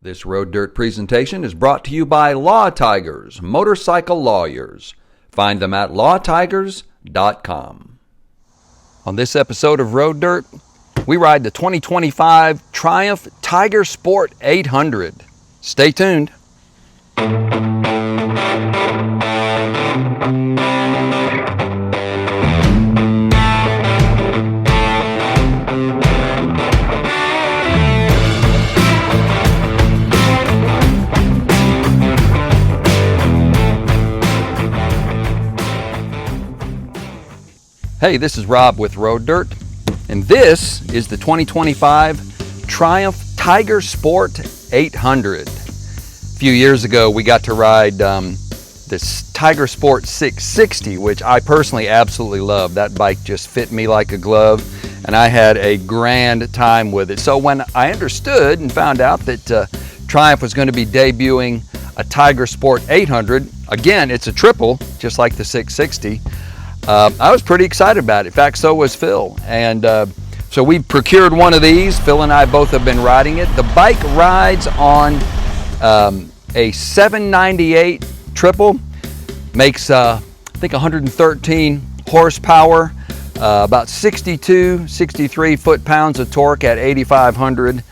This Road Dirt presentation is brought to you by Law Tigers, motorcycle lawyers. Find them at lawtigers.com. On this episode of Road Dirt, we ride the 2025 Triumph Tiger Sport 800. Stay tuned. Hey, this is Rob with Road Dirt, and this is the 2025 Triumph Tiger Sport 800. A few years ago, we got to ride this Tiger Sport 660, which I personally absolutely love. That bike just fit me like a glove, and I had a grand time with it. So when I understood and found out that Triumph was going to be debuting a Tiger Sport 800, again, it's a triple, just like the 660, I was pretty excited about it. In fact, so was Phil. And so we procured one of these. Phil and I both have been riding it. The bike rides on a 798 triple, makes I think 113 horsepower, about 63 foot-pounds of torque at 8,500.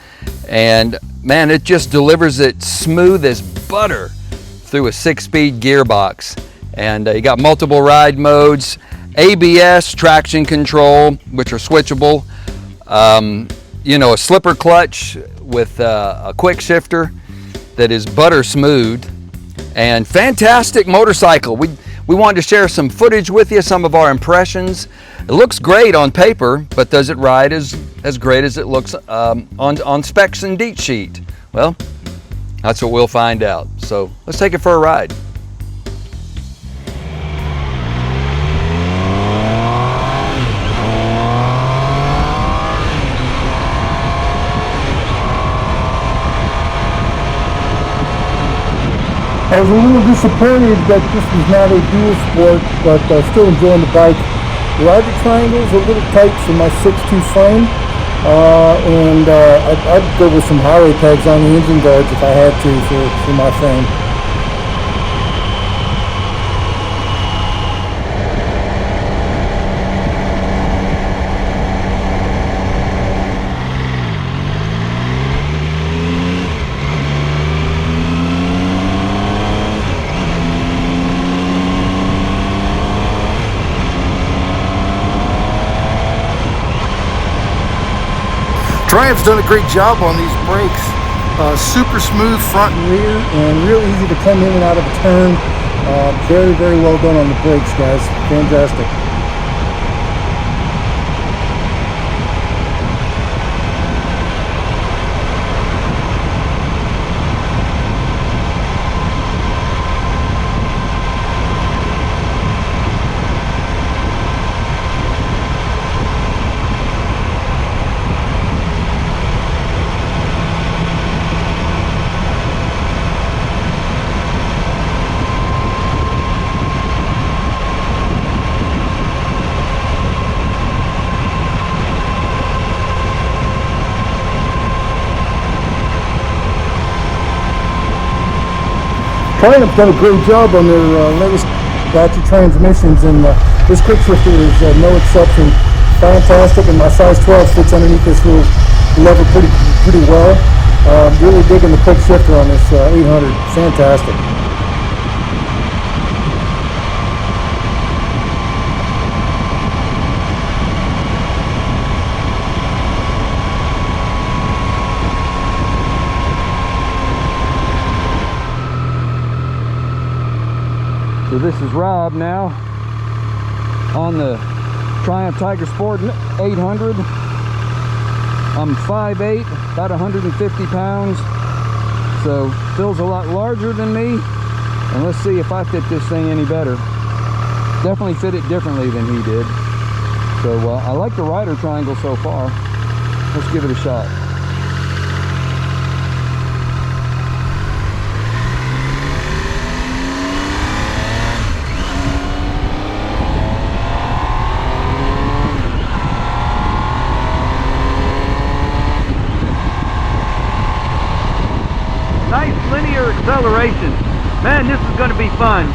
And man, it just delivers it smooth as butter through a 6-speed gearbox. And you got multiple ride modes, ABS, traction control, which are switchable, a slipper clutch with a quick shifter that is butter smooth, and fantastic motorcycle. We wanted to share some footage with you, some of our impressions. It looks great on paper, but does it ride as great as it looks on specs and deet sheet? Well, that's what we'll find out. So let's take it for a ride. I was a little disappointed that this was not a dual sport, but still enjoying the bike. The rider triangle is a little tight for my 6'2" frame, and I'd go with some highway pegs on the engine guards if I had to for my frame. Triumph's done a great job on these brakes. Super smooth front and rear, and real easy to come in and out of a turn. Very, very well done on the brakes, guys. Fantastic. Triumph's done a great job on their latest batch of transmissions, and this quick shifter is no exception. Fantastic, and my size 12 fits underneath this little lever pretty well. Really digging the quick shifter on this 800. Fantastic. So this is Rob now on the Triumph Tiger Sport 800. I'm 5'8", about 150 pounds. So Phil's a lot larger than me. And let's see if I fit this thing any better. Definitely fit it differently than he did. So I like the rider triangle so far. Let's give it a shot. Nice linear acceleration. Man, this is going to be fun.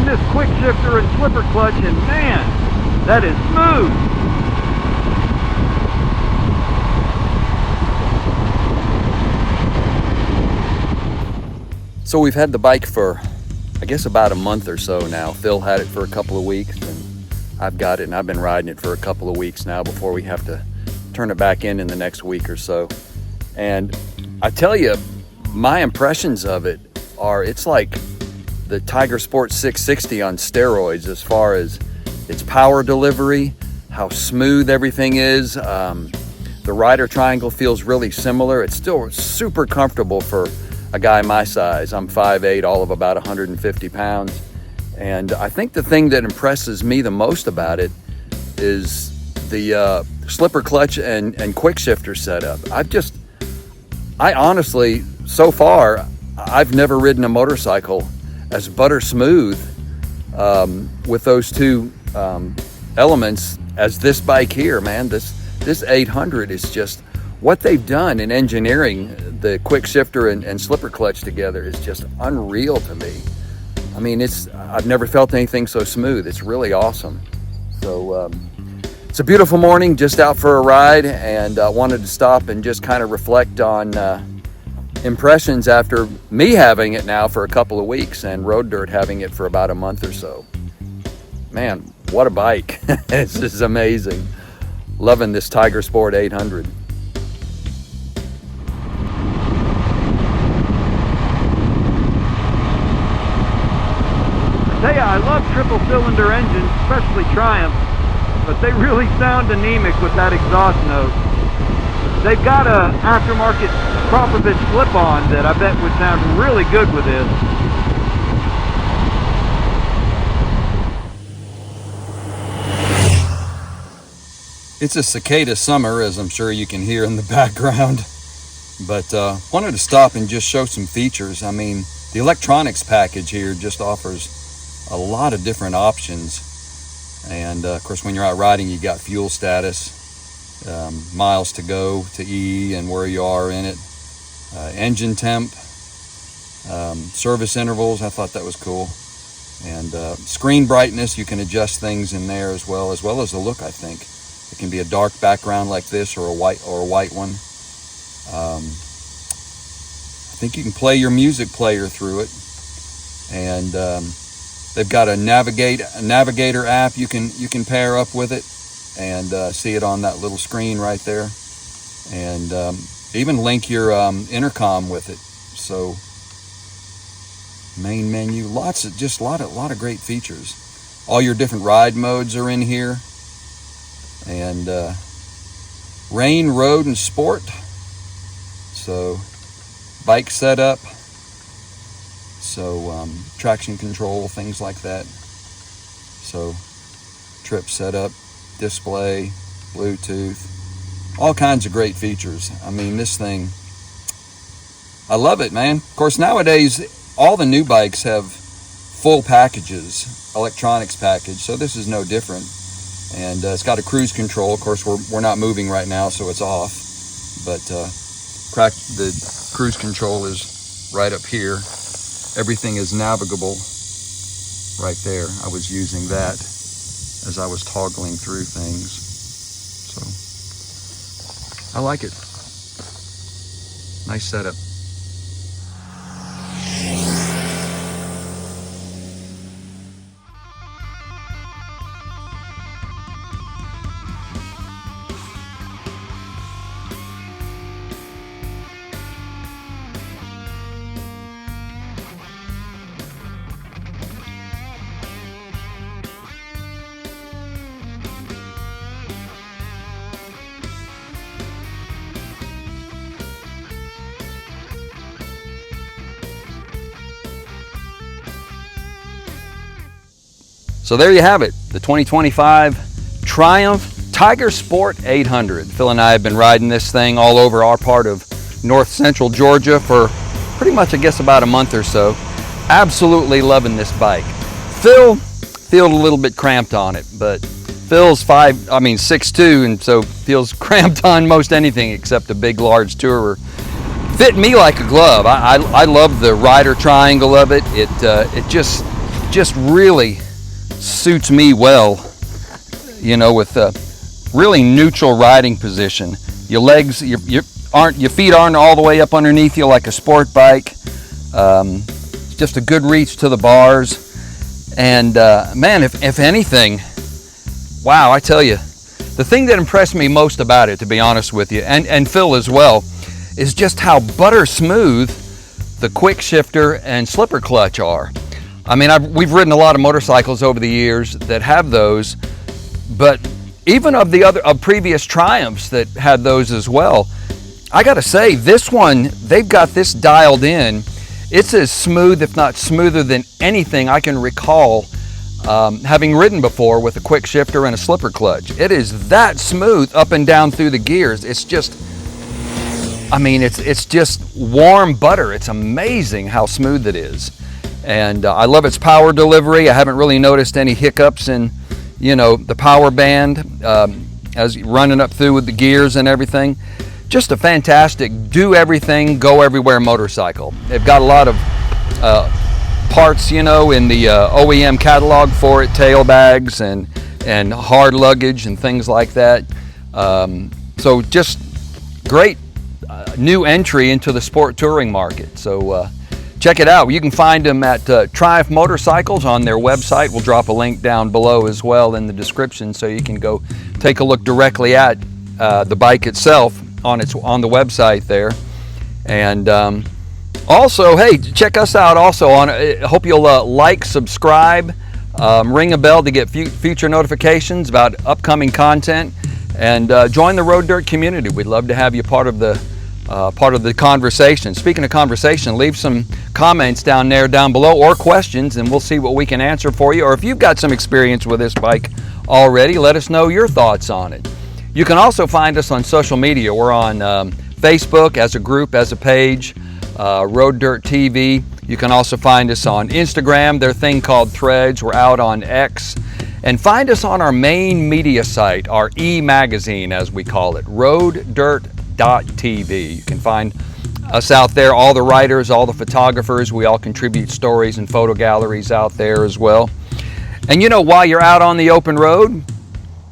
This quick shifter and slipper clutch, and man, that is smooth. So we've had the bike for, I guess, about a month or so now. Phil had it for a couple of weeks, and I've got it, and I've been riding it for a couple of weeks now before we have to turn it back in the next week or so. And I tell you, my impressions of it are, it's like the Tiger Sport 660 on steroids as far as its power delivery, how smooth everything is. The rider triangle feels really similar. It's still super comfortable for a guy my size. I'm 5'8", all of about 150 pounds. And I think the thing that impresses me the most about it is the slipper clutch and quick shifter setup. I honestly, so far, I've never ridden a motorcycle as butter smooth with those two elements as this bike here, man. This 800 is just, what they've done in engineering the quick shifter and slipper clutch together is just unreal to me. I mean, I've never felt anything so smooth. It's really awesome. So it's a beautiful morning, just out for a ride, and wanted to stop and just kind of reflect on impressions after me having it now for a couple of weeks and Road Dirt having it for about a month or so. Man, what a bike. This is amazing. Loving this Tiger Sport 800. I tell you, I love triple cylinder engines, especially Triumph, but they really sound anemic with that exhaust note. They've got a aftermarket Propovich slip-on that I bet would sound really good with this. It's a cicada summer, as I'm sure you can hear in the background, but wanted to stop and just show some features. I mean, the electronics package here just offers a lot of different options, and of course when you're out riding, you got fuel status, miles to go to E and where you are in it, engine temp, service intervals. I thought that was cool. And screen brightness, you can adjust things in there as well as the look. I think it can be a dark background like this or a white one. I think you can play your music player through it, and they've got a navigator app you can pair up with it and see it on that little screen right there, and even link your intercom with it. So main menu, a lot of great features. All your different ride modes are in here, and rain, road, and sport. So bike setup, so traction control, things like that. So trip setup, display, Bluetooth, all kinds of great features. I mean, this thing, I love it, man. Of course, nowadays all the new bikes have full packages, electronics package, so this is no different. And it's got a cruise control. Of course, we're not moving right now, so it's off, but the cruise control is right up here. Everything is navigable right there. I was using that as I was toggling through things. So I like it. Nice setup. So there you have it, the 2025 Triumph Tiger Sport 800. Phil and I have been riding this thing all over our part of north central Georgia for pretty much, I guess, about a month or so. Absolutely loving this bike. Phil feels a little bit cramped on it, but Phil's 6'2", and so feels cramped on most anything except a big, large tourer. Fit me like a glove. I love the rider triangle of it. It just really suits me well, you know, with a really neutral riding position. Your legs, your feet aren't all the way up underneath you like a sport bike. Just a good reach to the bars. And man, if anything, wow, I tell you, the thing that impressed me most about it, to be honest with you, and Phil as well, is just how butter smooth the quick shifter and slipper clutch are. I mean, we've ridden a lot of motorcycles over the years that have those, but even of previous Triumphs that had those as well, I gotta say, this one, they've got this dialed in. It's as smooth, if not smoother, than anything I can recall having ridden before with a quick shifter and a slipper clutch. It is that smooth up and down through the gears. It's just, I mean, it's just warm butter. It's amazing how smooth it is. And I love its power delivery. I haven't really noticed any hiccups in, you know, the power band as running up through with the gears and everything. Just a fantastic do everything, go everywhere motorcycle. They've got a lot of parts, you know, in the OEM catalog for it, tail bags and hard luggage and things like that. So just great new entry into the sport touring market. So check it out. You can find them at Triumph Motorcycles on their website. We'll drop a link down below as well in the description, so you can go take a look directly at the bike itself on the website there. And also, hey, check us out also on, I hope you'll like, subscribe, ring a bell to get future notifications about upcoming content, and join the Road Dirt community. We'd love to have you part of the conversation. Speaking of conversation, leave some comments down below, or questions, and we'll see what we can answer for you. Or if you've got some experience with this bike already, let us know your thoughts on it. You can also find us on social media. We're on Facebook as a group, as a page, Road Dirt TV. You can also find us on Instagram, their thing called Threads. We're out on X. And find us on our main media site, our e-magazine as we call it, roaddirt.tv. You can find us out there, all the writers, all the photographers. We all contribute stories and photo galleries out there as well. And you know, while you're out on the open road,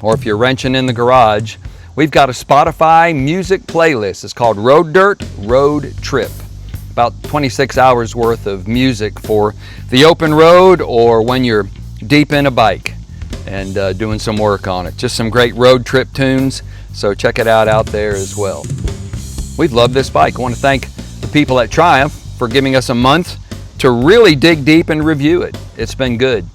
or if you're wrenching in the garage, we've got a Spotify music playlist. It's called Road Dirt Road Trip. About 26 hours worth of music for the open road, or when you're deep in a bike and doing some work on it. Just some great road trip tunes, so check it out there as well. We've loved this bike. I want to thank the people at Triumph for giving us a month to really dig deep and review it. It's been good.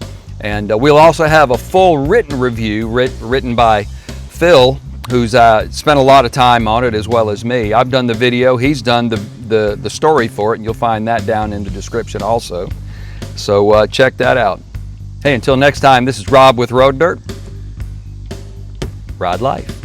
And we'll also have a full written review written by Phil, who's spent a lot of time on it, as well as me. I've done the video, he's done the story for it, and you'll find that down in the description also. So check that out. Hey, until next time, this is Rob with Road Dirt. Ride life.